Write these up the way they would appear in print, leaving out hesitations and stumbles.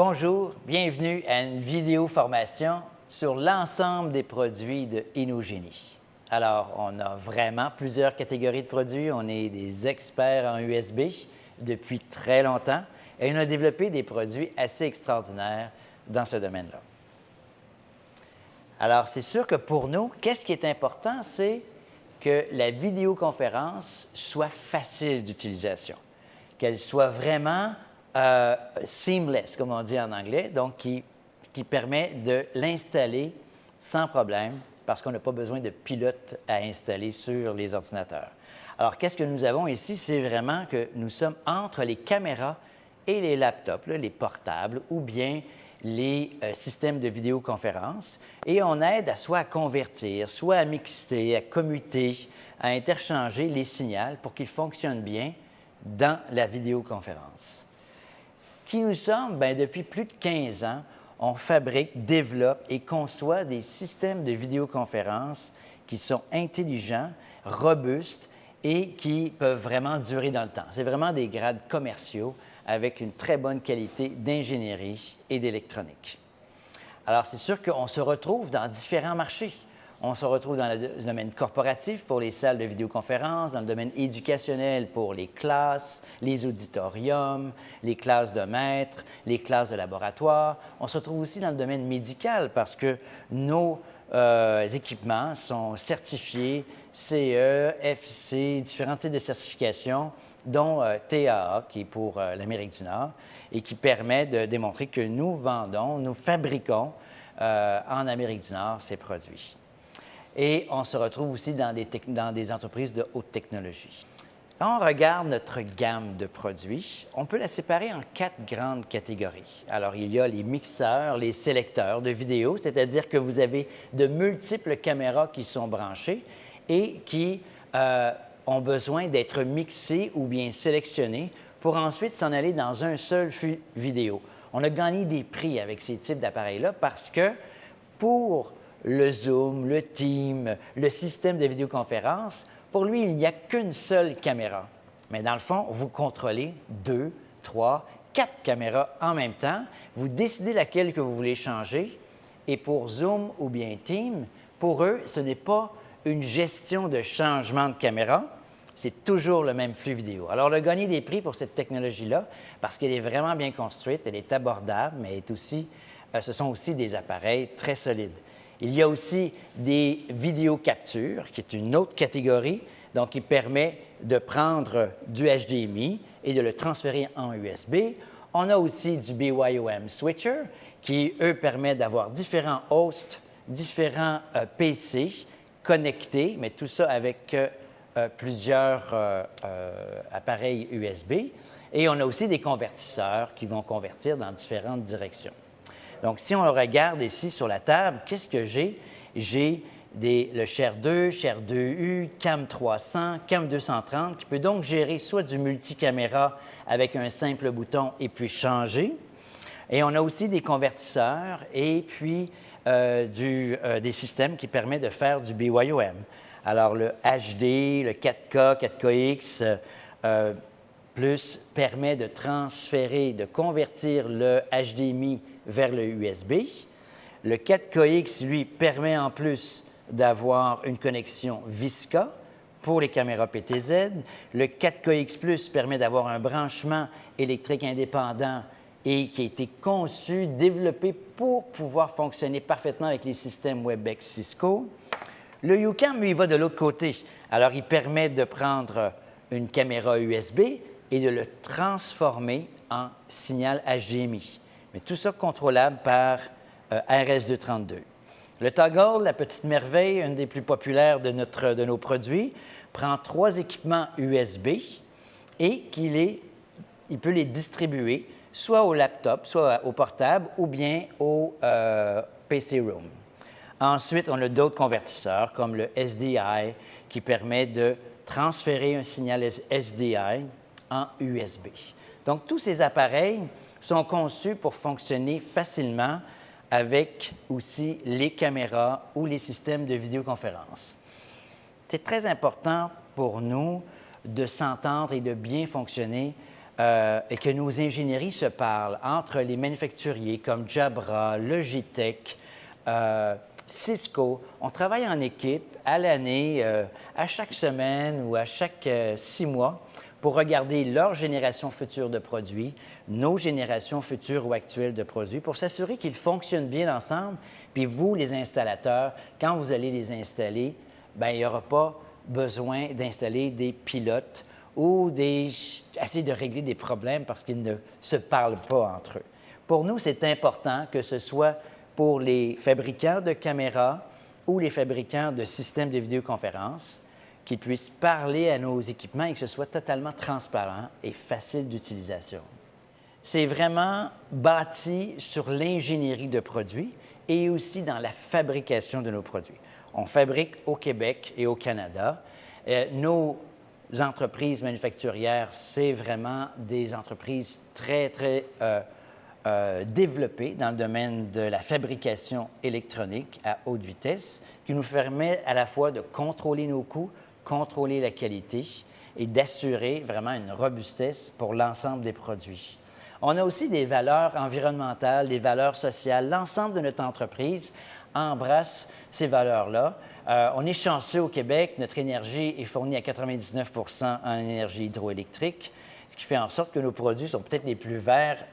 Bonjour, bienvenue à une vidéo formation sur l'ensemble des produits de Innogenie. Alors, on a vraiment plusieurs catégories de produits. On est des experts en USB depuis très longtemps et on a développé des produits assez extraordinaires dans ce domaine-là. Alors, c'est sûr que pour nous, qu'est-ce qui est important, c'est que la vidéoconférence soit facile d'utilisation, qu'elle soit vraiment seamless, comme on dit en anglais, donc qui permet de l'installer sans problème parce qu'on n'a pas besoin de pilote à installer sur les ordinateurs. Alors, qu'est-ce que nous avons ici? C'est vraiment que nous sommes entre les caméras et les laptops, là, les portables, ou bien les systèmes de vidéoconférence, et on aide soit à convertir, soit à mixer, à commuter, à interchanger les signaux pour qu'ils fonctionnent bien dans la vidéoconférence. Qui nous sommes? Bien, depuis plus de 15 ans, on fabrique, développe et conçoit des systèmes de vidéoconférence qui sont intelligents, robustes et qui peuvent vraiment durer dans le temps. C'est vraiment des grades commerciaux avec une très bonne qualité d'ingénierie et d'électronique. Alors, c'est sûr qu'on se retrouve dans différents marchés. On se retrouve dans le domaine corporatif pour les salles de vidéoconférence, dans le domaine éducationnel pour les classes, les auditoriums, les classes de maîtres, les classes de laboratoire. On se retrouve aussi dans le domaine médical parce que nos équipements sont certifiés CE, FIC, différents types de certifications, dont TAA, qui est pour l'Amérique du Nord, et qui permet de démontrer que nous vendons, nous fabriquons en Amérique du Nord ces produits. Et on se retrouve aussi dans des entreprises de haute technologie. Quand on regarde notre gamme de produits, on peut la séparer en 4 grandes catégories. Alors, il y a les mixeurs, les sélecteurs de vidéos, c'est-à-dire que vous avez de multiples caméras qui sont branchées et qui ont besoin d'être mixées ou bien sélectionnées pour ensuite s'en aller dans un seul flux vidéo. On a gagné des prix avec ces types d'appareils-là parce que pour le Zoom, le Teams, le système de vidéoconférence, pour lui, il n'y a qu'une seule caméra. Mais dans le fond, vous contrôlez 2, 3, 4 caméras en même temps. Vous décidez laquelle que vous voulez changer. Et pour Zoom ou bien Teams, pour eux, ce n'est pas une gestion de changement de caméra, c'est toujours le même flux vidéo. Alors, on a gagné des prix pour cette technologie-là parce qu'elle est vraiment bien construite, elle est abordable, mais ce sont aussi des appareils très solides. Il y a aussi des vidéocaptures, qui est une autre catégorie, donc qui permet de prendre du HDMI et de le transférer en USB. On a aussi du BYOM Switcher, qui, eux, permet d'avoir différents hosts, différents PC connectés, mais tout ça avec plusieurs appareils USB. Et on a aussi des convertisseurs qui vont convertir dans différentes directions. Donc, si on le regarde ici sur la table, qu'est-ce que j'ai? J'ai le Share 2, Share 2U, Cam 300, Cam 230, qui peut donc gérer soit du multicaméra avec un simple bouton et puis changer. Et on a aussi des convertisseurs et puis des systèmes qui permettent de faire du BYOM. Alors, le HD, le 4K, 4KX, plus permet de transférer, de convertir le HDMI vers le USB. Le 4KX, lui, permet en plus d'avoir une connexion VISCA pour les caméras PTZ. Le 4KX Plus permet d'avoir un branchement électrique indépendant et qui a été conçu, développé pour pouvoir fonctionner parfaitement avec les systèmes WebEx Cisco. Le UCam, lui, il va de l'autre côté. Alors, il permet de prendre une caméra USB et de le transformer en signal HDMI. Mais tout ça contrôlable par RS-232. Le Toggle, la petite merveille, une des plus populaires de nos produits, prend 3 équipements USB et il peut les distribuer soit au laptop, soit au portable ou bien au PC Room. Ensuite, on a d'autres convertisseurs comme le SDI qui permet de transférer un signal SDI en USB. Donc, tous ces appareils sont conçus pour fonctionner facilement avec aussi les caméras ou les systèmes de vidéoconférence. C'est très important pour nous de s'entendre et de bien fonctionner et que nos ingénieries se parlent entre les manufacturiers comme Jabra, Logitech, Cisco. On travaille en équipe à l'année, à chaque semaine ou à chaque 6 mois pour regarder leur génération future de produits, nos générations futures ou actuelles de produits, pour s'assurer qu'ils fonctionnent bien ensemble. Puis vous, les installateurs, quand vous allez les installer, bien, il n'y aura pas besoin d'installer des pilotes ou essayer de régler des problèmes parce qu'ils ne se parlent pas entre eux. Pour nous, c'est important que ce soit pour les fabricants de caméras ou les fabricants de systèmes de vidéoconférence, qu'ils puissent parler à nos équipements et que ce soit totalement transparent et facile d'utilisation. C'est vraiment bâti sur l'ingénierie de produits et aussi dans la fabrication de nos produits. On fabrique au Québec et au Canada. Nos entreprises manufacturières, c'est vraiment des entreprises très développées dans le domaine de la fabrication électronique à haute vitesse, qui nous permet à la fois de contrôler nos coûts, contrôler la qualité et d'assurer vraiment une robustesse pour l'ensemble des produits. On a aussi des valeurs environnementales, des valeurs sociales. L'ensemble de notre entreprise embrasse ces valeurs-là. On est chanceux au Québec. Notre énergie est fournie à 99 en énergie hydroélectrique, ce qui fait en sorte que nos produits sont peut-être les plus verts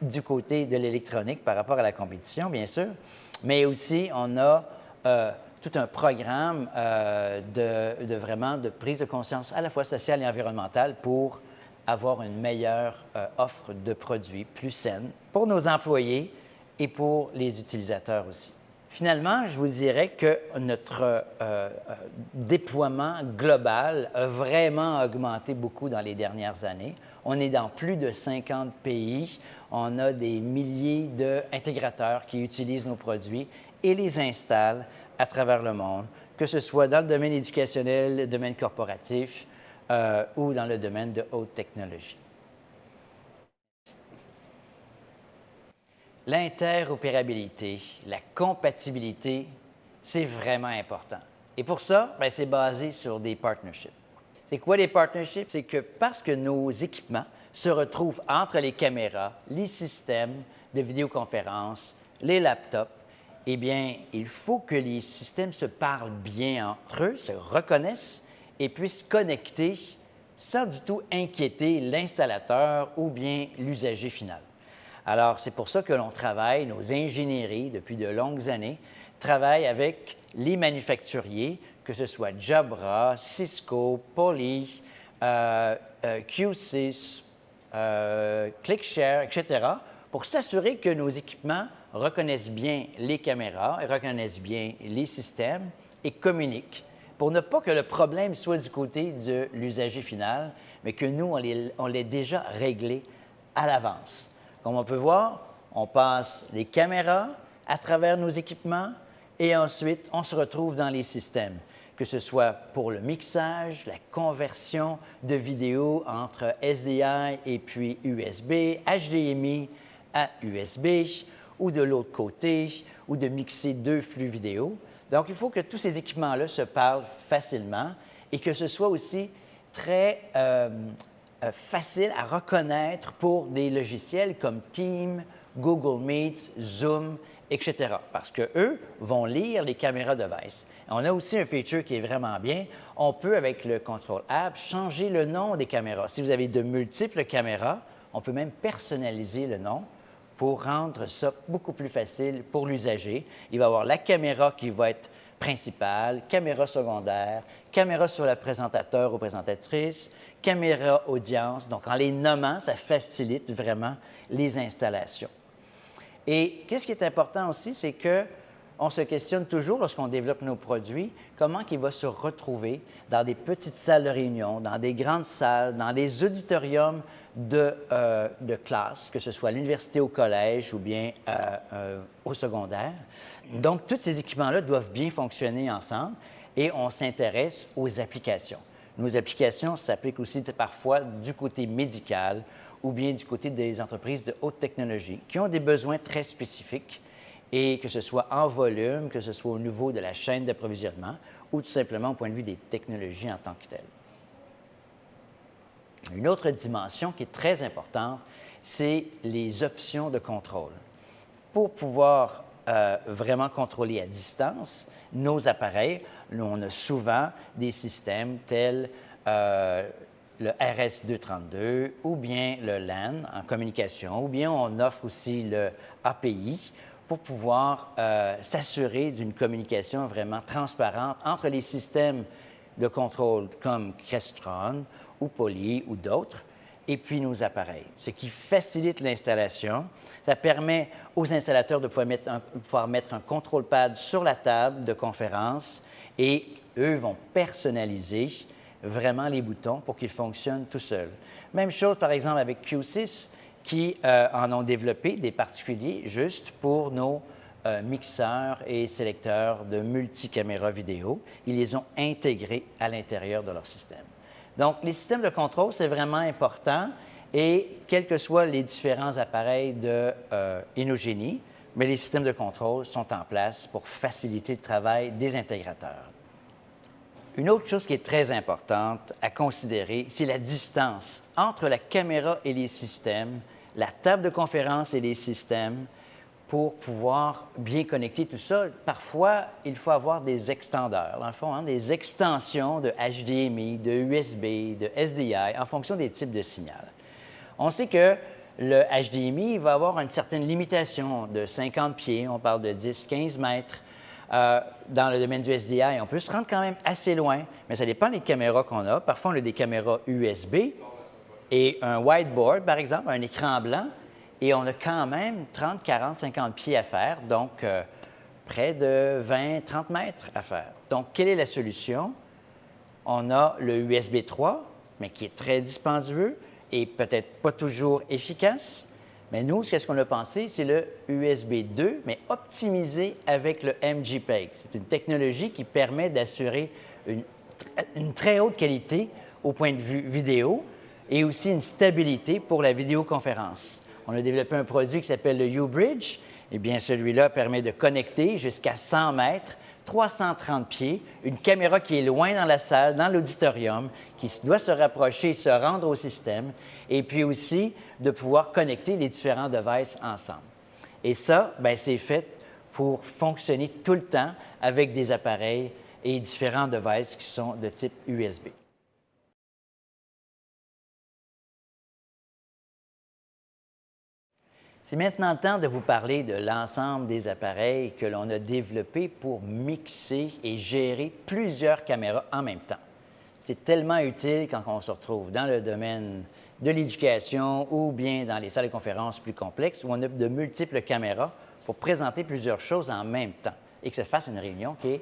du côté de l'électronique par rapport à la compétition, bien sûr. Mais aussi, on a tout un programme de prise de conscience à la fois sociale et environnementale pour avoir une meilleure offre de produits plus saine pour nos employés et pour les utilisateurs aussi. Finalement, je vous dirais que notre déploiement global a vraiment augmenté beaucoup dans les dernières années. On est dans plus de 50 pays. On a des milliers d'intégrateurs qui utilisent nos produits et les installent à travers le monde, que ce soit dans le domaine éducationnel, le domaine corporatif ou dans le domaine de haute technologie. L'interopérabilité, la compatibilité, c'est vraiment important. Et pour ça, c'est basé sur des partnerships. C'est quoi les partnerships? C'est que parce que nos équipements se retrouvent entre les caméras, les systèmes de vidéoconférence, les laptops, eh bien, il faut que les systèmes se parlent bien entre eux, se reconnaissent et puissent connecter sans du tout inquiéter l'installateur ou bien l'usager final. Alors, c'est pour ça que l'on travaille, nos ingénieries, depuis de longues années, travaillent avec les manufacturiers, que ce soit Jabra, Cisco, Poly, Q6, ClickShare, etc., pour s'assurer que nos équipements reconnaissent bien les caméras, reconnaissent bien les systèmes et communiquent, pour ne pas que le problème soit du côté de l'usager final, mais que nous, on l'ait déjà réglé à l'avance. Comme on peut voir, on passe les caméras à travers nos équipements et ensuite, on se retrouve dans les systèmes, que ce soit pour le mixage, la conversion de vidéos entre SDI et puis USB, HDMI à USB, ou de l'autre côté, ou de mixer deux flux vidéo. Donc, il faut que tous ces équipements-là se parlent facilement et que ce soit aussi très facile à reconnaître pour des logiciels comme Teams, Google Meet, Zoom, etc. Parce qu'eux vont lire les caméras device. On a aussi un feature qui est vraiment bien. On peut, avec le Control App, changer le nom des caméras. Si vous avez de multiples caméras, on peut même personnaliser le nom pour rendre ça beaucoup plus facile pour l'usager. Il va avoir la caméra qui va être principale, caméra secondaire, caméra sur le présentateur ou présentatrice, caméra audience. Donc, en les nommant, ça facilite vraiment les installations. Et qu'est-ce qui est important aussi, c'est qu'on se questionne toujours lorsqu'on développe nos produits, comment il va se retrouver dans des petites salles de réunion, dans des grandes salles, dans des auditoriums de classe, que ce soit à l'université, au collège ou bien au secondaire. Donc, tous ces équipements-là doivent bien fonctionner ensemble et on s'intéresse aux applications. Nos applications s'appliquent aussi parfois du côté médical ou bien du côté des entreprises de haute technologie qui ont des besoins très spécifiques et que ce soit en volume, que ce soit au niveau de la chaîne d'approvisionnement ou tout simplement au point de vue des technologies en tant que telles. Une autre dimension qui est très importante, c'est les options de contrôle. Pour pouvoir vraiment contrôler à distance nos appareils, nous, on a souvent des systèmes tels le RS-232 ou bien le LAN en communication, ou bien on offre aussi le API pour pouvoir s'assurer d'une communication vraiment transparente entre les systèmes de contrôle comme Crestron ou Poly ou d'autres, et puis nos appareils, ce qui facilite l'installation. Ça permet aux installateurs de pouvoir mettre un contrôle pad sur la table de conférence et eux vont personnaliser vraiment les boutons pour qu'ils fonctionnent tout seuls. Même chose, par exemple, avec Q6 qui en ont développé des particuliers juste pour nos mixeurs et sélecteurs de multicaméra vidéo. Ils les ont intégrés à l'intérieur de leur système. Donc, les systèmes de contrôle, c'est vraiment important et quels que soient les différents appareils de Inogenie, mais les systèmes de contrôle sont en place pour faciliter le travail des intégrateurs. Une autre chose qui est très importante à considérer, c'est la distance entre la caméra et les systèmes, la table de conférence et les systèmes, pour pouvoir bien connecter tout ça. Parfois, il faut avoir des extendeurs, dans le fond, des extensions de HDMI, de USB, de SDI, en fonction des types de signal. On sait que le HDMI va avoir une certaine limitation de 50 pieds, on parle de 10-15 mètres. Dans le domaine du SDI, on peut se rendre quand même assez loin, mais ça dépend des caméras qu'on a. Parfois, on a des caméras USB et un whiteboard, par exemple, un écran blanc, et on a quand même 30, 40, 50 pieds à faire, donc près de 20, 30 mètres à faire. Donc, quelle est la solution? On a le USB 3, mais qui est très dispendieux et peut-être pas toujours efficace. Mais nous, qu'est-ce qu'on a pensé? C'est le USB 2, mais optimisé avec le MGPEG. C'est une technologie qui permet d'assurer une très haute qualité au point de vue vidéo et aussi une stabilité pour la vidéoconférence. On a développé un produit qui s'appelle le U-Bridge. Eh bien, celui-là permet de connecter jusqu'à 100 mètres, 330 pieds, une caméra qui est loin dans la salle, dans l'auditorium, qui doit se rapprocher, se rendre au système, et puis aussi de pouvoir connecter les différents devices ensemble. Et ça, bien, c'est fait pour fonctionner tout le temps avec des appareils et différents devices qui sont de type USB. C'est maintenant le temps de vous parler de l'ensemble des appareils que l'on a développés pour mixer et gérer plusieurs caméras en même temps. C'est tellement utile quand on se retrouve dans le domaine de l'éducation ou bien dans les salles de conférences plus complexes où on a de multiples caméras pour présenter plusieurs choses en même temps et que ça fasse une réunion qui est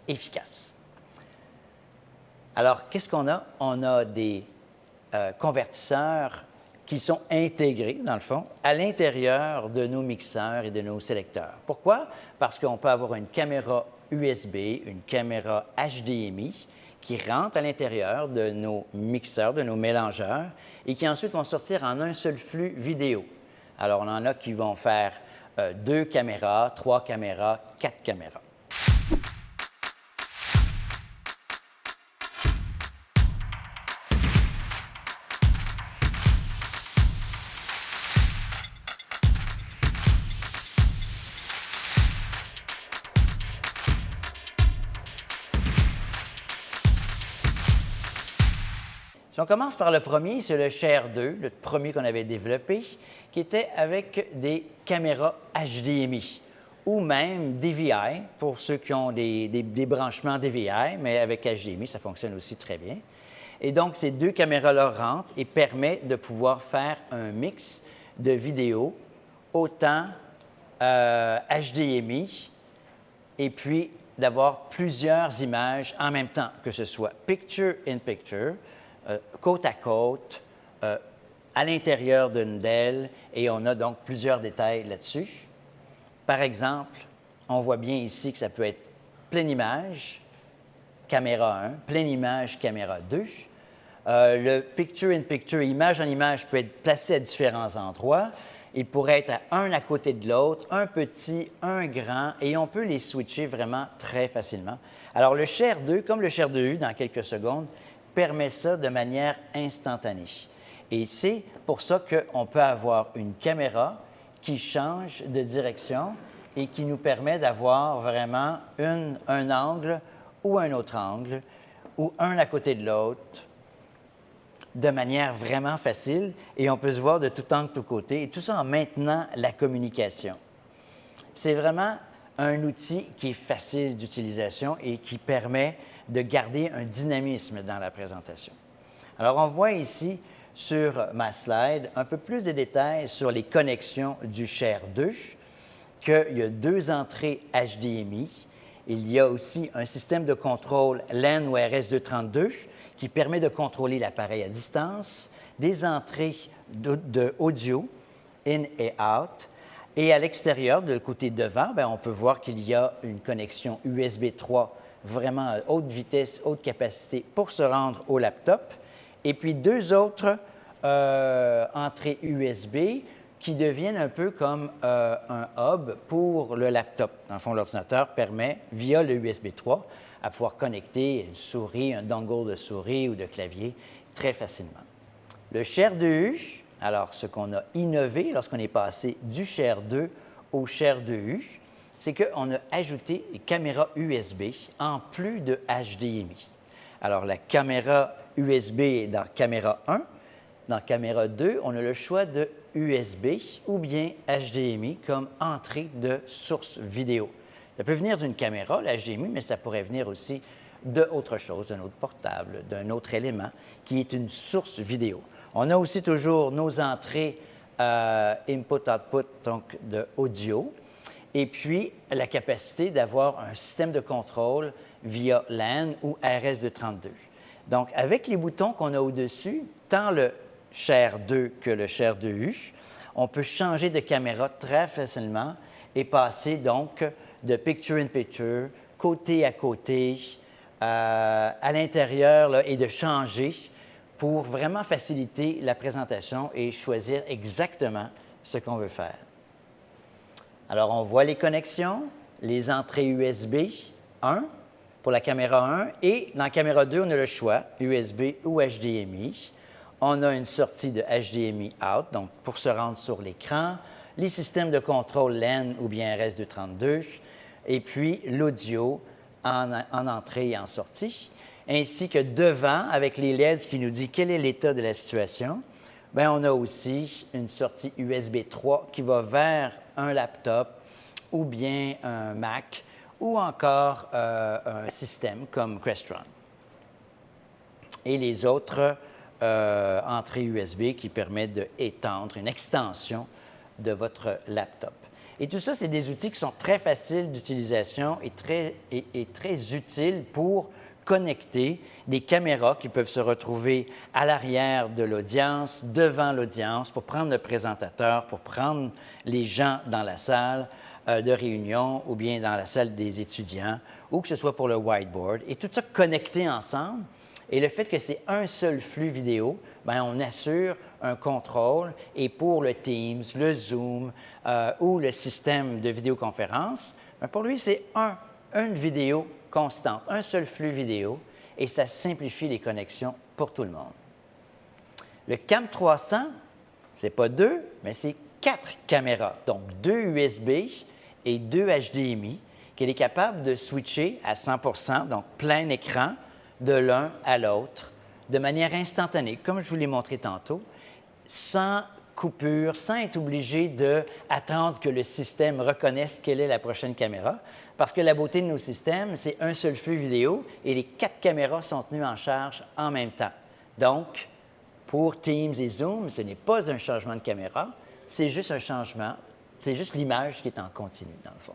efficace. Alors, qu'est-ce qu'on a? On a des convertisseurs qui sont intégrés, dans le fond, à l'intérieur de nos mixeurs et de nos sélecteurs. Pourquoi? Parce qu'on peut avoir une caméra USB, une caméra HDMI qui rentrent à l'intérieur de nos mixeurs, de nos mélangeurs, et qui ensuite vont sortir en un seul flux vidéo. Alors, on en a qui vont faire 2 caméras, 3 caméras, 4 caméras. Si on commence par le premier, c'est le Share 2, le premier qu'on avait développé, qui était avec des caméras HDMI ou même DVI, pour ceux qui ont des branchements DVI, mais avec HDMI, ça fonctionne aussi très bien. Et donc, ces 2 caméras-là rentrent et permettent de pouvoir faire un mix de vidéos, autant HDMI, et puis d'avoir plusieurs images en même temps, que ce soit picture-in-picture, côte à côte, à l'intérieur d'une d'elles, et on a donc plusieurs détails là-dessus. Par exemple, on voit bien ici que ça peut être pleine image, caméra 1, pleine image, caméra 2. Le picture-in-picture, image en image, peut être placé à différents endroits. Il pourrait être un à côté de l'autre, un petit, un grand, et on peut les switcher vraiment très facilement. Alors, le Share 2, comme le Share 2U dans quelques secondes, permet ça de manière instantanée. Et c'est pour ça qu'on peut avoir une caméra qui change de direction et qui nous permet d'avoir vraiment un angle ou un autre angle, ou un à côté de l'autre, de manière vraiment facile. Et on peut se voir de tout angle, de tous côtés, et tout ça en maintenant la communication. C'est vraiment un outil qui est facile d'utilisation et qui permet de garder un dynamisme dans la présentation. Alors, on voit ici sur ma slide un peu plus de détails sur les connexions du Share 2, qu'il y a 2 entrées HDMI. Il y a aussi un système de contrôle LAN ou RS-232 qui permet de contrôler l'appareil à distance, des entrées d'audio, in et out. Et à l'extérieur, de côté devant, bien, on peut voir qu'il y a une connexion USB 3 vraiment à haute vitesse, haute capacité pour se rendre au laptop. Et puis 2 autres entrées USB qui deviennent un peu comme un hub pour le laptop. Dans le fond, l'ordinateur permet, via le USB 3, à pouvoir connecter une souris, un dongle de souris ou de clavier très facilement. Le Share 2U, alors ce qu'on a innové lorsqu'on est passé du Share 2 au Share 2U, c'est qu'on a ajouté des caméras USB en plus de HDMI. Alors, la caméra USB est dans caméra 1. Dans caméra 2, on a le choix de USB ou bien HDMI comme entrée de source vidéo. Ça peut venir d'une caméra, le HDMI, mais ça pourrait venir aussi d'autre chose, d'un autre portable, d'un autre élément qui est une source vidéo. On a aussi toujours nos entrées input-output, donc de audio, et puis la capacité d'avoir un système de contrôle via LAN ou RS-232. Donc, avec les boutons qu'on a au-dessus, tant le Share 2 que le Share 2U, on peut changer de caméra très facilement et passer donc de picture-in-picture, côté à côté, à l'intérieur là, et de changer pour vraiment faciliter la présentation et choisir exactement ce qu'on veut faire. Alors, on voit les connexions, les entrées USB 1 pour la caméra 1 et dans la caméra 2, on a le choix USB ou HDMI. On a une sortie de HDMI out, donc pour se rendre sur l'écran, les systèmes de contrôle LAN ou bien RS-232, et puis l'audio en entrée et en sortie, ainsi que devant, avec les LEDs qui nous dit quel est l'état de la situation, bien, on a aussi une sortie USB 3 qui va vers un laptop ou bien un Mac ou encore un système comme Crestron. Et les autres entrées USB qui permettent d'étendre une extension de votre laptop. Et tout ça, c'est des outils qui sont très faciles d'utilisation et très utiles pour connecter des caméras qui peuvent se retrouver à l'arrière de l'audience, devant l'audience, pour prendre le présentateur, pour prendre les gens dans la salle de réunion ou bien dans la salle des étudiants, ou que ce soit pour le whiteboard. Et tout ça connecté ensemble. Et le fait que c'est un seul flux vidéo, bien, on assure un contrôle. Et pour le Teams, le Zoom ou le système de vidéoconférence, bien, pour lui, c'est une vidéo constante, un seul flux vidéo, et ça simplifie les connexions pour tout le monde. Le Cam 300, ce n'est pas 2, mais c'est 4 caméras, donc 2 USB et 2 HDMI, qu'il est capable de switcher à 100 donc plein écran, de l'un à l'autre, de manière instantanée, comme je vous l'ai montré tantôt, sans coupure, sans être obligé d'attendre que le système reconnaisse quelle est la prochaine caméra, parce que la beauté de nos systèmes, c'est un seul flux vidéo et les 4 caméras sont tenues en charge en même temps. Donc, pour Teams et Zoom, ce n'est pas un changement de caméra, c'est juste un changement, c'est juste l'image qui est en continu, dans le fond.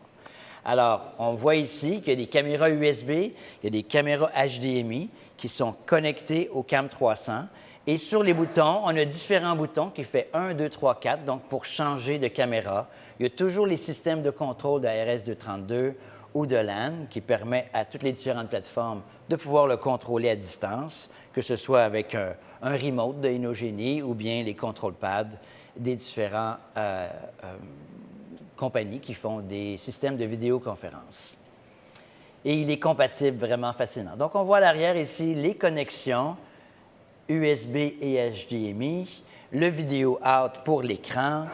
Alors, on voit ici qu'il y a des caméras USB, il y a des caméras HDMI qui sont connectées au Cam 300. Et sur les boutons, on a différents boutons qui font 1, 2, 3, 4, donc pour changer de caméra. Il y a toujours les systèmes de contrôle de RS-232 ou de LAN qui permettent à toutes les différentes plateformes de pouvoir le contrôler à distance, que ce soit avec un remote de Inogeny ou bien les contrôle pads des différentes compagnies qui font des systèmes de vidéoconférence. Et il est compatible vraiment facilement. Donc, on voit à l'arrière ici les connexions USB et HDMI, le vidéo out pour l'écran,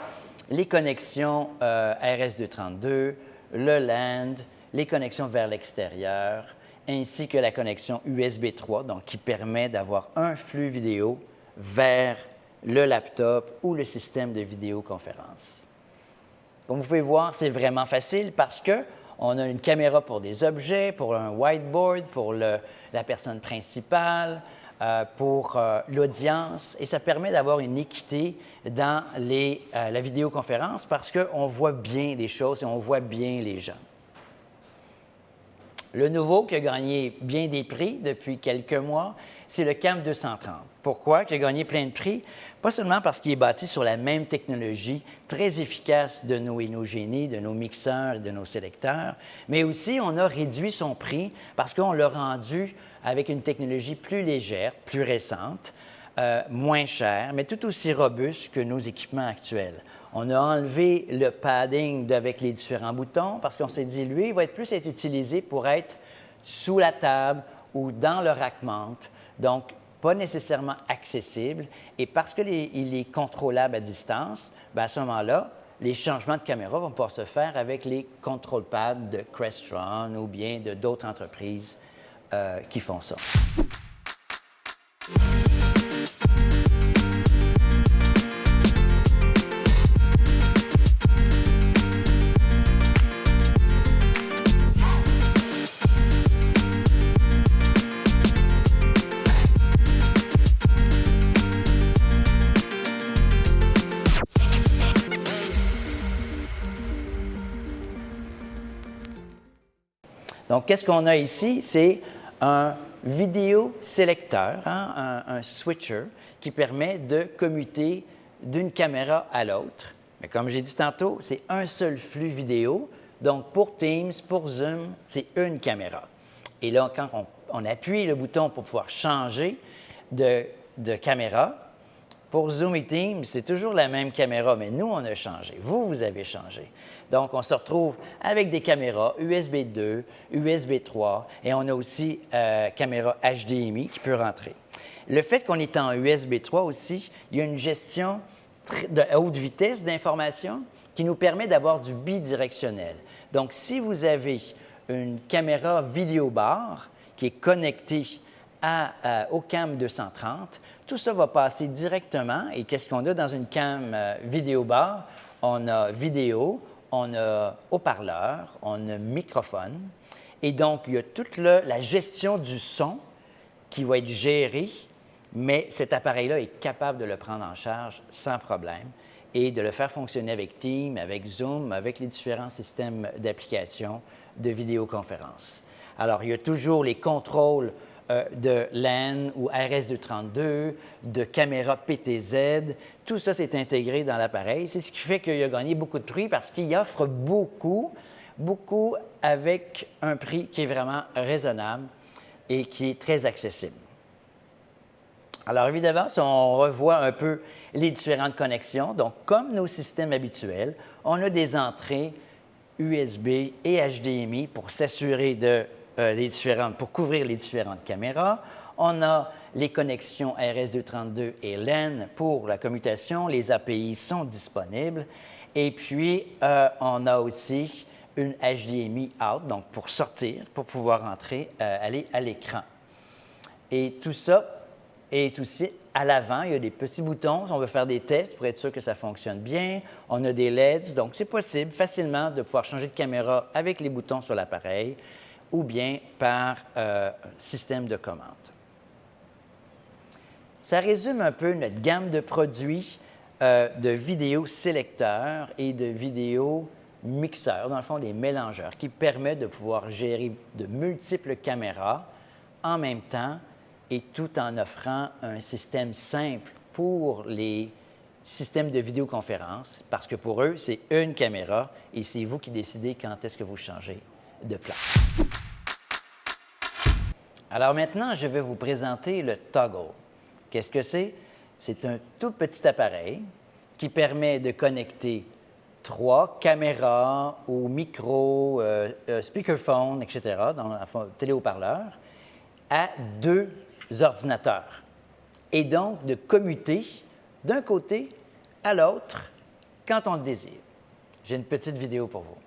les connexions RS232, le LAN, les connexions vers l'extérieur, ainsi que la connexion USB 3, donc qui permet d'avoir un flux vidéo vers le laptop ou le système de vidéoconférence. Comme vous pouvez voir, c'est vraiment facile parce qu'on a une caméra pour des objets, pour un whiteboard, pour la personne principale, pour l'audience, et ça permet d'avoir une équité dans la vidéoconférence parce qu'on voit bien les choses et on voit bien les gens. Le nouveau qui a gagné bien des prix depuis quelques mois, c'est le CAM 230. Pourquoi? Qui a gagné plein de prix? Pas seulement parce qu'il est bâti sur la même technologie très efficace de nos Inogénie, de nos mixeurs et de nos sélecteurs, mais aussi on a réduit son prix parce qu'on l'a rendu avec une technologie plus légère, plus récente, moins chère, mais tout aussi robuste que nos équipements actuels. On a enlevé le padding avec les différents boutons parce qu'on s'est dit, lui, il va plus être utilisé pour être sous la table ou dans le rack-mount, donc pas nécessairement accessible. Et parce qu'il est contrôlable à distance, bien à ce moment-là, les changements de caméra vont pouvoir se faire avec les control pads de Crestron ou bien de d'autres entreprises qui font ça. Donc, qu'est-ce qu'on a ici? C'est un vidéo sélecteur, hein, un switcher qui permet de commuter d'une caméra à l'autre. Mais comme j'ai dit tantôt, c'est un seul flux vidéo. Donc, pour Teams, pour Zoom, c'est une caméra. Et là, quand on appuie le bouton pour pouvoir changer de caméra, pour Zoom et Teams, c'est toujours la même caméra, mais nous, on a changé. Vous avez changé. Donc, on se retrouve avec des caméras USB 2, USB 3, et on a aussi caméra HDMI qui peut rentrer. Le fait qu'on est en USB 3 aussi, il y a une gestion de haute vitesse d'information qui nous permet d'avoir du bidirectionnel. Donc, si vous avez une caméra vidéo bar qui est connectée au CAM 230, tout ça va passer directement. Et qu'est-ce qu'on a dans une CAM vidéo bar? On a vidéo, on a haut-parleur, on a microphone. Et donc, il y a toute la gestion du son qui va être gérée, mais cet appareil-là est capable de le prendre en charge sans problème et de le faire fonctionner avec Teams, avec Zoom, avec les différents systèmes d'application de vidéoconférence. Alors, il y a toujours les contrôles de LAN ou RS232, de caméra PTZ. Tout ça, c'est intégré dans l'appareil. C'est ce qui fait qu'il a gagné beaucoup de prix parce qu'il offre beaucoup avec un prix qui est vraiment raisonnable et qui est très accessible. Alors évidemment, si on revoit un peu les différentes connexions, donc comme nos systèmes habituels, on a des entrées USB et HDMI pour s'assurer pour couvrir les différentes caméras. On a les connexions RS232 et LAN pour la commutation. Les API sont disponibles. Et puis, on a aussi une HDMI out, donc pour sortir, pour pouvoir aller à l'écran. Et tout ça est aussi à l'avant. Il y a des petits boutons. On veut faire des tests pour être sûr que ça fonctionne bien. On a des LEDs, donc c'est possible facilement de pouvoir changer de caméra avec les boutons sur l'appareil ou bien par système de commande. Ça résume un peu notre gamme de produits de vidéo sélecteurs et de vidéo mixeurs, dans le fond des mélangeurs, qui permettent de pouvoir gérer de multiples caméras en même temps et tout en offrant un système simple pour les systèmes de vidéoconférence, parce que pour eux, c'est une caméra et c'est vous qui décidez quand est-ce que vous changez de place. Alors maintenant, je vais vous présenter le Toggle. Qu'est-ce que c'est? C'est un tout petit appareil qui permet de connecter 3 caméras ou micro, speakerphone, etc., dans la téléhaut-parleur, à 2 ordinateurs. et donc de commuter d'un côté à l'autre quand on le désire. J'ai une petite vidéo pour vous.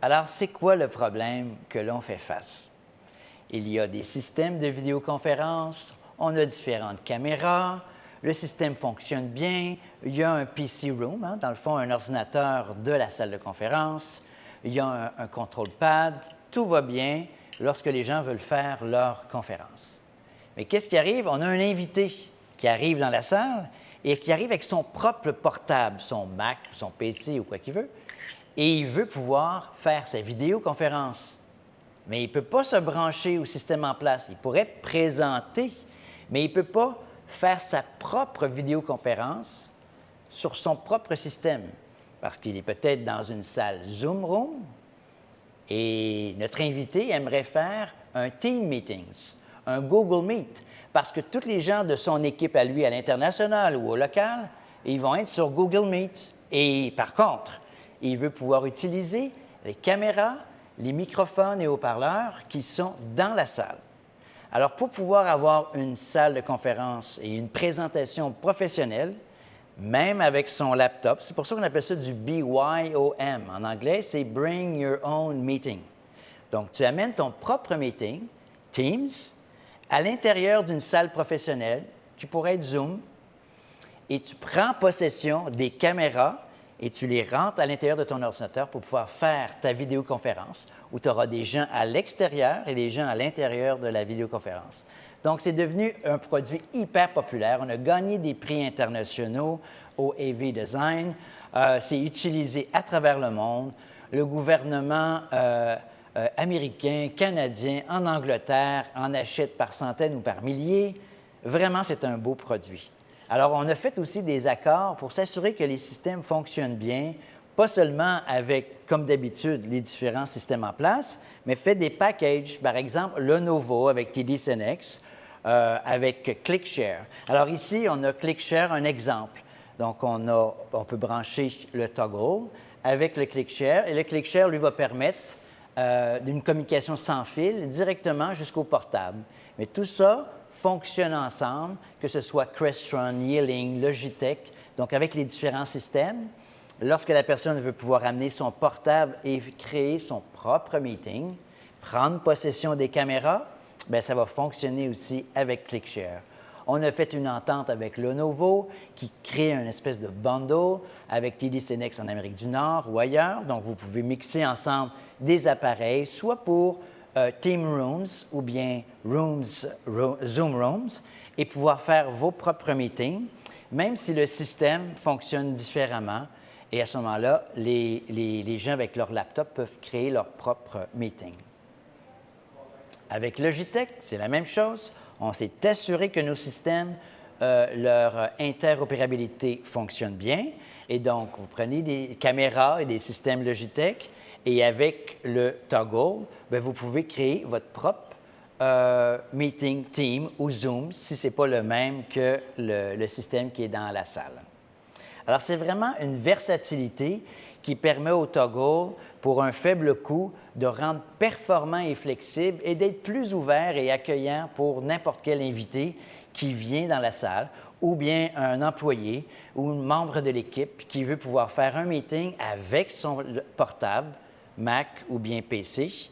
Alors, c'est quoi le problème que l'on fait face? Il y a des systèmes de vidéoconférence, on a différentes caméras, le système fonctionne bien, il y a un PC room, dans le fond, un ordinateur de la salle de conférence, il y a un control pad, tout va bien lorsque les gens veulent faire leur conférence. Mais qu'est-ce qui arrive? On a un invité qui arrive dans la salle et qui arrive avec son propre portable, son Mac, son PC ou quoi qu'il veut, et il veut pouvoir faire sa vidéoconférence. Mais il ne peut pas se brancher au système en place. Il pourrait présenter, mais il ne peut pas faire sa propre vidéoconférence sur son propre système, parce qu'il est peut-être dans une salle Zoom Room et notre invité aimerait faire un Team Meetings, un Google Meet, parce que tous les gens de son équipe à lui, à l'international ou au local, ils vont être sur Google Meet. Et par contre, il veut pouvoir utiliser les caméras, les microphones et haut-parleurs qui sont dans la salle. Alors, pour pouvoir avoir une salle de conférence et une présentation professionnelle, même avec son laptop, c'est pour ça qu'on appelle ça du BYOM. En anglais, c'est Bring Your Own Meeting. Donc, tu amènes ton propre meeting, Teams, à l'intérieur d'une salle professionnelle, qui pourrait être Zoom, et tu prends possession des caméras et tu les rentres à l'intérieur de ton ordinateur pour pouvoir faire ta vidéoconférence où tu auras des gens à l'extérieur et des gens à l'intérieur de la vidéoconférence. Donc, c'est devenu un produit hyper populaire. On a gagné des prix internationaux au AV Design. C'est utilisé à travers le monde. Le gouvernement américain, canadien, en Angleterre en achète par centaines ou par milliers. Vraiment, c'est un beau produit. Alors, on a fait aussi des accords pour s'assurer que les systèmes fonctionnent bien, pas seulement avec, comme d'habitude, les différents systèmes en place, mais fait des packages, par exemple, Lenovo avec TD SYNNEX, avec ClickShare. Alors ici, on a ClickShare, un exemple. Donc, on peut brancher le toggle avec le ClickShare, et le ClickShare lui va permettre d'une communication sans fil directement jusqu'au portable. Mais tout ça fonctionnent ensemble, que ce soit Crestron, Yeeling, Logitech, donc avec les différents systèmes. Lorsque la personne veut pouvoir amener son portable et créer son propre meeting, prendre possession des caméras, bien, ça va fonctionner aussi avec ClickShare. On a fait une entente avec Lenovo qui crée une espèce de bundle avec TD SYNNEX en Amérique du Nord ou ailleurs. Donc, vous pouvez mixer ensemble des appareils, soit pour Team Rooms ou bien Zoom Rooms et pouvoir faire vos propres meetings, même si le système fonctionne différemment. Et à ce moment-là, les gens avec leur laptop peuvent créer leur propre meeting. Avec Logitech, c'est la même chose. On s'est assuré que nos systèmes, leur interopérabilité fonctionne bien. Et donc, vous prenez des caméras et des systèmes Logitech et avec le toggle, bien, vous pouvez créer votre propre meeting, Team ou Zoom si ce n'est pas le même que le système qui est dans la salle. Alors, c'est vraiment une versatilité qui permet au toggle, pour un faible coût, de rendre performant et flexible et d'être plus ouvert et accueillant pour n'importe quel invité qui vient dans la salle ou bien un employé ou un membre de l'équipe qui veut pouvoir faire un meeting avec son portable, Mac ou bien PC,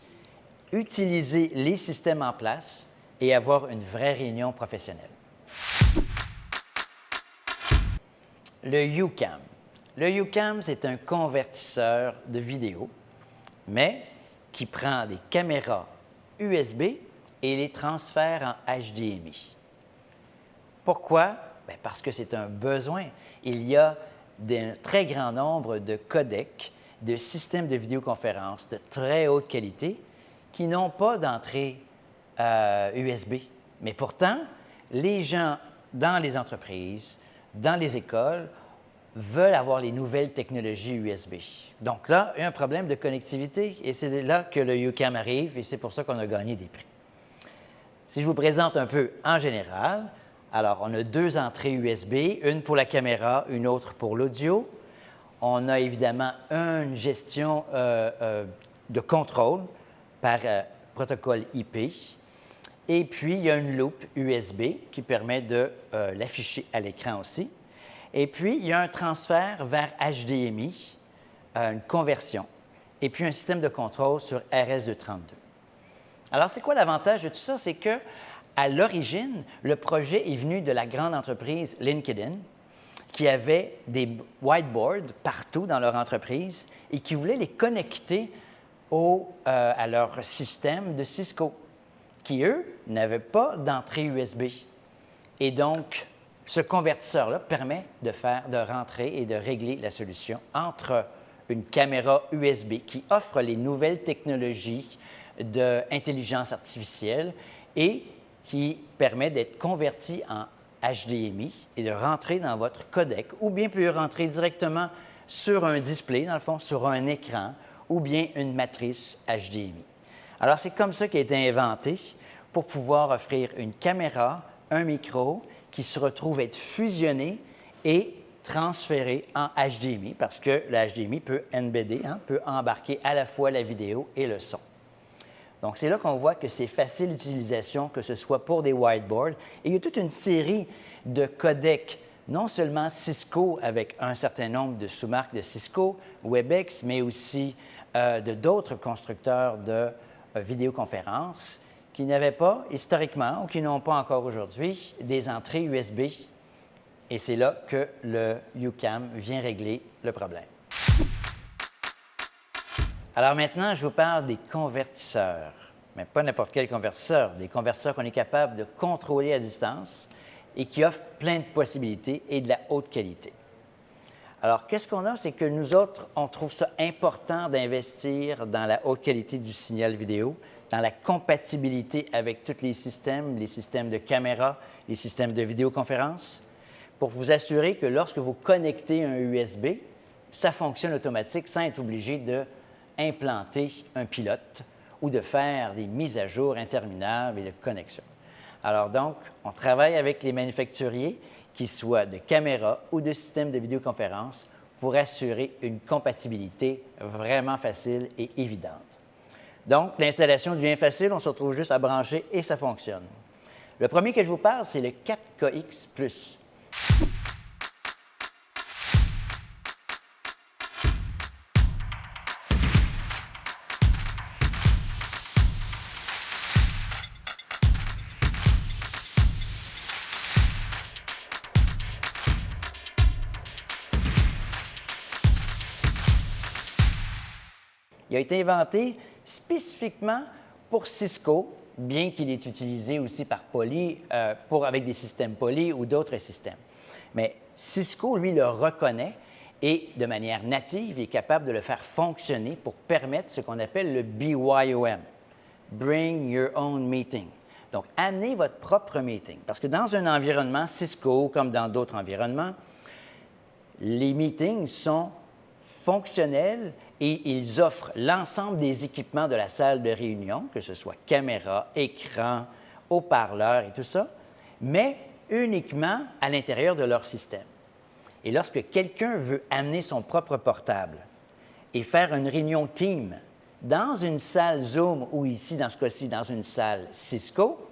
utiliser les systèmes en place et avoir une vraie réunion professionnelle. Le UCam. Le UCam, c'est un convertisseur de vidéo, mais qui prend des caméras USB et les transfère en HDMI. Pourquoi? Bien, parce que c'est un besoin. Il y a un très grand nombre de codecs, de systèmes de vidéoconférence de très haute qualité qui n'ont pas d'entrée USB. Mais pourtant, les gens dans les entreprises, dans les écoles, veulent avoir les nouvelles technologies USB. Donc là, il y a un problème de connectivité et c'est là que le UQAM arrive et c'est pour ça qu'on a gagné des prix. Si je vous présente un peu en général, alors on a deux entrées USB, une pour la caméra, une autre pour l'audio. On a évidemment une gestion de contrôle par protocole IP. Et puis, il y a une loupe USB qui permet de l'afficher à l'écran aussi. Et puis, il y a un transfert vers HDMI, une conversion. Et puis, un système de contrôle sur RS-232. Alors, c'est quoi l'avantage de tout ça? C'est que à l'origine, le projet est venu de la grande entreprise LinkedIn, qui avait des whiteboards partout dans leur entreprise et qui voulait les connecter à leur système de Cisco, qui, eux, n'avaient pas d'entrée USB. Et donc, ce convertisseur-là permet de rentrer et de régler la solution entre une caméra USB qui offre les nouvelles technologies d'intelligence artificielle et qui permet d'être converti en HDMI et de rentrer dans votre codec, ou bien peut rentrer directement sur un display, dans le fond, sur un écran, ou bien une matrice HDMI. Alors, c'est comme ça qu'il a été inventé pour pouvoir offrir une caméra, un micro qui se retrouve être fusionné et transféré en HDMI, parce que le HDMI peut embedder, peut embarquer à la fois la vidéo et le son. Donc, c'est là qu'on voit que c'est facile d'utilisation, que ce soit pour des whiteboards. Et il y a toute une série de codecs, non seulement Cisco avec un certain nombre de sous-marques de Cisco, Webex, mais aussi de d'autres constructeurs de vidéoconférences qui n'avaient pas historiquement ou qui n'ont pas encore aujourd'hui des entrées USB. Et c'est là que le UQAM vient régler le problème. Alors maintenant, je vous parle des convertisseurs, mais pas n'importe quel convertisseur, des convertisseurs qu'on est capable de contrôler à distance et qui offrent plein de possibilités et de la haute qualité. Alors, qu'est-ce qu'on a? C'est que nous autres, on trouve ça important d'investir dans la haute qualité du signal vidéo, dans la compatibilité avec tous les systèmes de caméra, les systèmes de vidéoconférence, pour vous assurer que lorsque vous connectez un USB, ça fonctionne automatique sans être obligé d'implanter un pilote ou de faire des mises à jour interminables et de connexion. Alors donc, on travaille avec les manufacturiers, qu'ils soient de caméras ou de systèmes de vidéoconférence, pour assurer une compatibilité vraiment facile et évidente. Donc, l'installation devient facile, on se retrouve juste à brancher et ça fonctionne. Le premier que je vous parle, c'est le 4KX Plus. Il a été inventé spécifiquement pour Cisco, bien qu'il est utilisé aussi par Poly, avec des systèmes Poly ou d'autres systèmes. Mais Cisco, lui, le reconnaît et de manière native, est capable de le faire fonctionner pour permettre ce qu'on appelle le BYOM, Bring Your Own Meeting. Donc, amenez votre propre meeting. Parce que dans un environnement Cisco, comme dans d'autres environnements, les meetings sont fonctionnels et ils offrent l'ensemble des équipements de la salle de réunion, que ce soit caméra, écran, haut-parleurs et tout ça, mais uniquement à l'intérieur de leur système. Et lorsque quelqu'un veut amener son propre portable et faire une réunion Team dans une salle Zoom ou ici, dans ce cas-ci, dans une salle Cisco,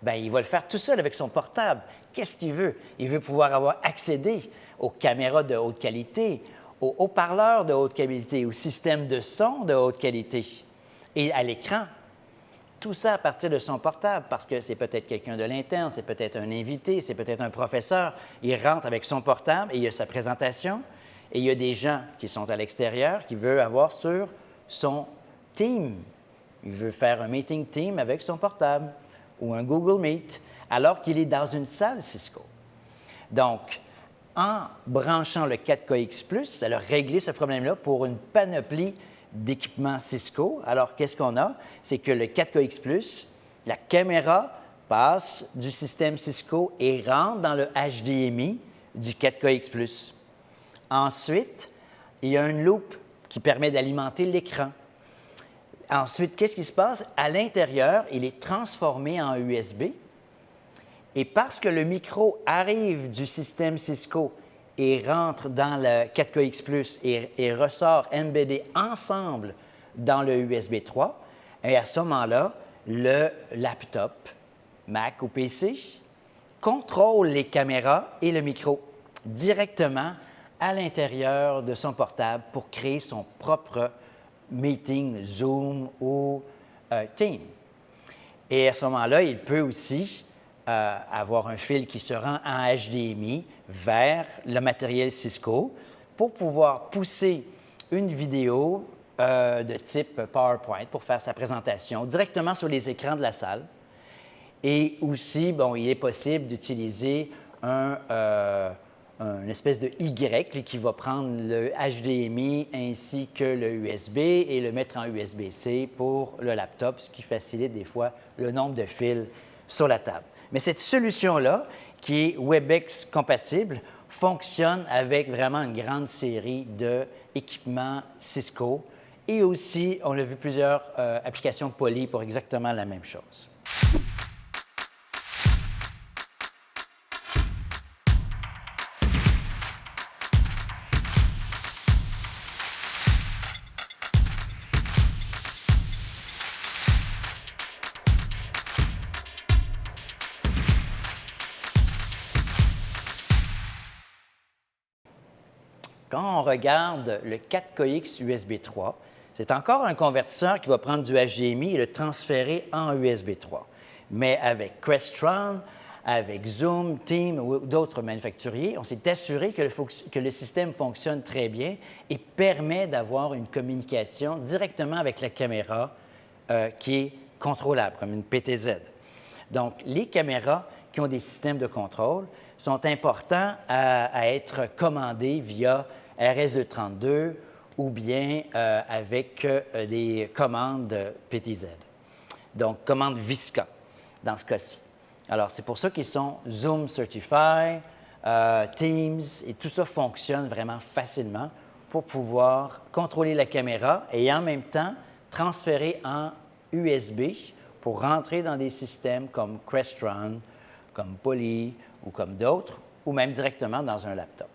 bien, il va le faire tout seul avec son portable. Qu'est-ce qu'il veut? Il veut pouvoir avoir accédé aux caméras de haute qualité, aux haut-parleurs de haute qualité, au système de son de haute qualité et à l'écran. Tout ça à partir de son portable, parce que c'est peut-être quelqu'un de l'interne, c'est peut-être un invité, c'est peut-être un professeur. Il rentre avec son portable et il y a sa présentation. Et il y a des gens qui sont à l'extérieur qui veulent avoir sur son Team. Il veut faire un meeting Team avec son portable ou un Google Meet, alors qu'il est dans une salle Cisco. Donc, en branchant le 4KX+, ça a réglé ce problème-là pour une panoplie d'équipements Cisco. Alors, qu'est-ce qu'on a? C'est que le 4KX+, la caméra passe du système Cisco et rentre dans le HDMI du 4KX+. Ensuite, il y a une loupe qui permet d'alimenter l'écran. Ensuite, qu'est-ce qui se passe? À l'intérieur, il est transformé en USB. Et parce que le micro arrive du système Cisco et rentre dans le 4KX Plus et ressort embeddé ensemble dans le USB 3, et à ce moment-là, le laptop, Mac ou PC, contrôle les caméras et le micro directement à l'intérieur de son portable pour créer son propre meeting, Zoom ou Teams. Et à ce moment-là, il peut aussi avoir un fil qui se rend en HDMI vers le matériel Cisco pour pouvoir pousser une vidéo de type PowerPoint pour faire sa présentation directement sur les écrans de la salle. Et aussi, bon, il est possible d'utiliser une espèce de Y qui va prendre le HDMI ainsi que le USB et le mettre en USB-C pour le laptop, ce qui facilite des fois le nombre de fils sur la table. Mais cette solution-là, qui est WebEx compatible, fonctionne avec vraiment une grande série d'équipements Cisco. Et aussi, on a vu plusieurs applications Poly pour exactement la même chose. Quand on regarde le 4KX USB 3, c'est encore un convertisseur qui va prendre du HDMI et le transférer en USB 3. Mais avec Crestron, avec Zoom, Teams ou d'autres manufacturiers, on s'est assuré que le système fonctionne très bien et permet d'avoir une communication directement avec la caméra qui est contrôlable, comme une PTZ. Donc, les caméras qui ont des systèmes de contrôle sont importants à être commandés via RS-232 ou bien avec des commandes PTZ. Donc, commande Visca dans ce cas-ci. Alors, c'est pour ça qu'ils sont Zoom Certified, Teams, et tout ça fonctionne vraiment facilement pour pouvoir contrôler la caméra et en même temps transférer en USB pour rentrer dans des systèmes comme Crestron, comme Poly ou comme d'autres, ou même directement dans un laptop.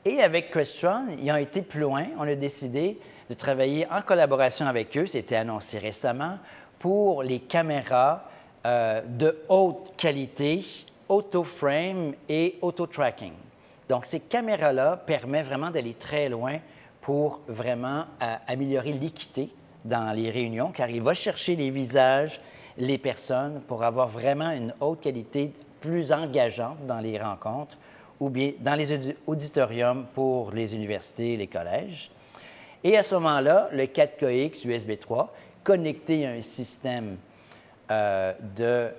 Et avec Crestron, ils ont été plus loin. On a décidé de travailler en collaboration avec eux, c'était annoncé récemment, pour les caméras de haute qualité, auto-frame et auto-tracking. Donc, ces caméras-là permettent vraiment d'aller très loin pour vraiment améliorer l'équité dans les réunions, car il va chercher les visages, les personnes, pour avoir vraiment une haute qualité plus engageante dans les rencontres ou bien dans les auditoriums pour les universités et les collèges. Et à ce moment-là, le 4KX USB 3, connecté à un système de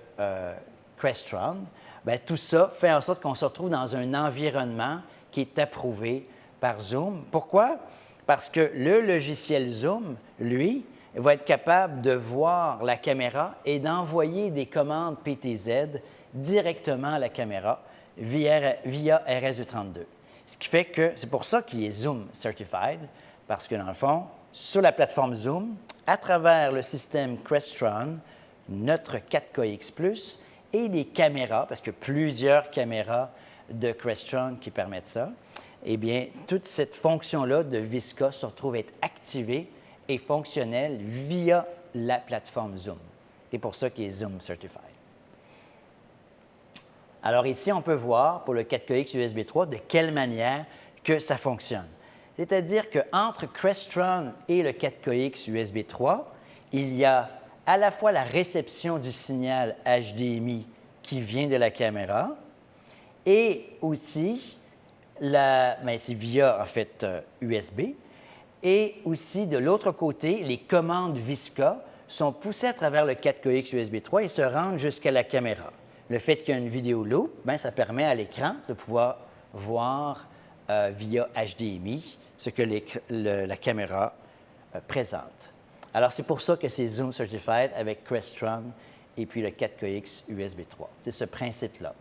Crestron, bien, tout ça fait en sorte qu'on se retrouve dans un environnement qui est approuvé par Zoom. Pourquoi? Parce que le logiciel Zoom, lui, va être capable de voir la caméra et d'envoyer des commandes PTZ directement à la caméra via RS-232. Ce qui fait que c'est pour ça qu'il est Zoom Certified, parce que dans le fond, sur la plateforme Zoom, à travers le système Crestron, notre 4KX Plus et les caméras, parce que plusieurs caméras de Crestron qui permettent ça, eh bien, toute cette fonction-là de Visca se retrouve être activée et fonctionnelle via la plateforme Zoom. C'est pour ça qu'il est Zoom Certified. Alors ici, on peut voir pour le 4KX USB 3 de quelle manière que ça fonctionne. C'est-à-dire qu'entre Crestron et le 4KX USB 3, il y a à la fois la réception du signal HDMI qui vient de la caméra et aussi, c'est via en fait USB, et aussi de l'autre côté, les commandes Visca sont poussées à travers le 4KX USB 3 et se rendent jusqu'à la caméra. Le fait qu'il y a une vidéo loop, bien, ça permet à l'écran de pouvoir voir via HDMI ce que la caméra présente. Alors, c'est pour ça que c'est Zoom Certified avec Crestron et puis le 4KX USB 3. C'est ce principe-là.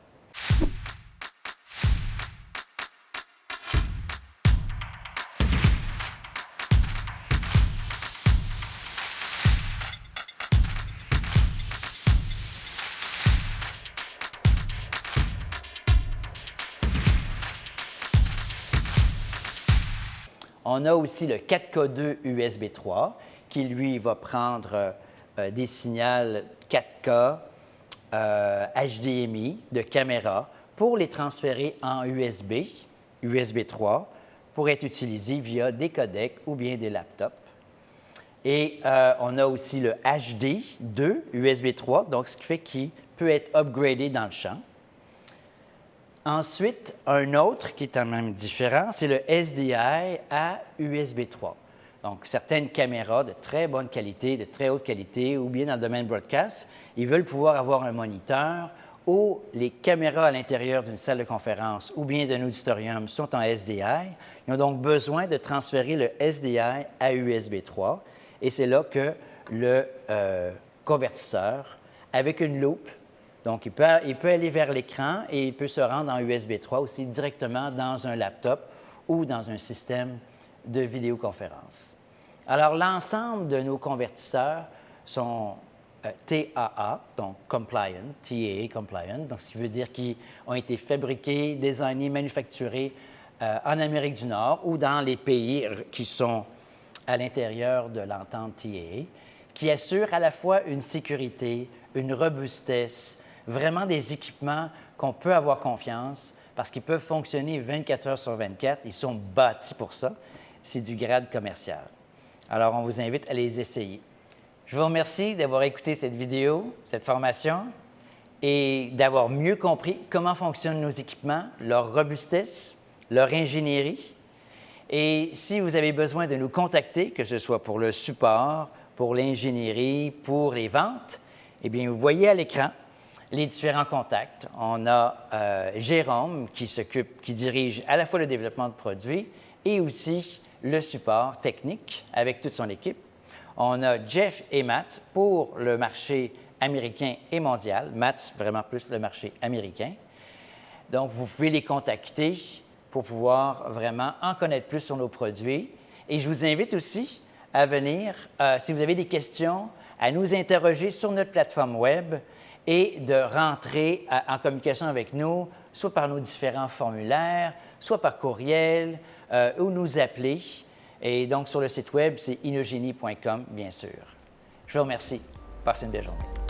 On a aussi le 4K2 USB 3 qui, lui, va prendre des signaux 4K HDMI de caméra pour les transférer en USB 3, pour être utilisés via des codecs ou bien des laptops. Et on a aussi le HD2 USB 3, donc ce qui fait qu'il peut être upgradé dans le champ. Ensuite, un autre qui est quand même différent, c'est le SDI à USB 3. Donc, certaines caméras de très bonne qualité, de très haute qualité, ou bien dans le domaine broadcast, ils veulent pouvoir avoir un moniteur où les caméras à l'intérieur d'une salle de conférence ou bien d'un auditorium sont en SDI. Ils ont donc besoin de transférer le SDI à USB 3. Et c'est là que le convertisseur, avec une loupe, donc il peut aller vers l'écran et il peut se rendre en USB 3 aussi directement dans un laptop ou dans un système de vidéoconférence. Alors, l'ensemble de nos convertisseurs sont TAA, donc compliant, TAA compliant, donc ce qui veut dire qu'ils ont été fabriqués, designés, manufacturés en Amérique du Nord ou dans les pays qui sont à l'intérieur de l'entente TAA, qui assure à la fois une sécurité, une robustesse, vraiment des équipements qu'on peut avoir confiance parce qu'ils peuvent fonctionner 24 heures sur 24. Ils sont bâtis pour ça. C'est du grade commercial. Alors, on vous invite à les essayer. Je vous remercie d'avoir écouté cette vidéo, cette formation, et d'avoir mieux compris comment fonctionnent nos équipements, leur robustesse, leur ingénierie. Et si vous avez besoin de nous contacter, que ce soit pour le support, pour l'ingénierie, pour les ventes, eh bien, vous voyez à l'écran les différents contacts. On a Jérôme qui dirige à la fois le développement de produits et aussi le support technique avec toute son équipe. On a Jeff et Matt pour le marché américain et mondial. Matt, vraiment plus le marché américain. Donc, vous pouvez les contacter pour pouvoir vraiment en connaître plus sur nos produits. Et je vous invite aussi à venir, si vous avez des questions, à nous interroger sur notre plateforme web et de rentrer en communication avec nous, soit par nos différents formulaires, soit par courriel, ou nous appeler. Et donc, sur le site web, c'est inogenie.com, bien sûr. Je vous remercie. Passez une belle journée.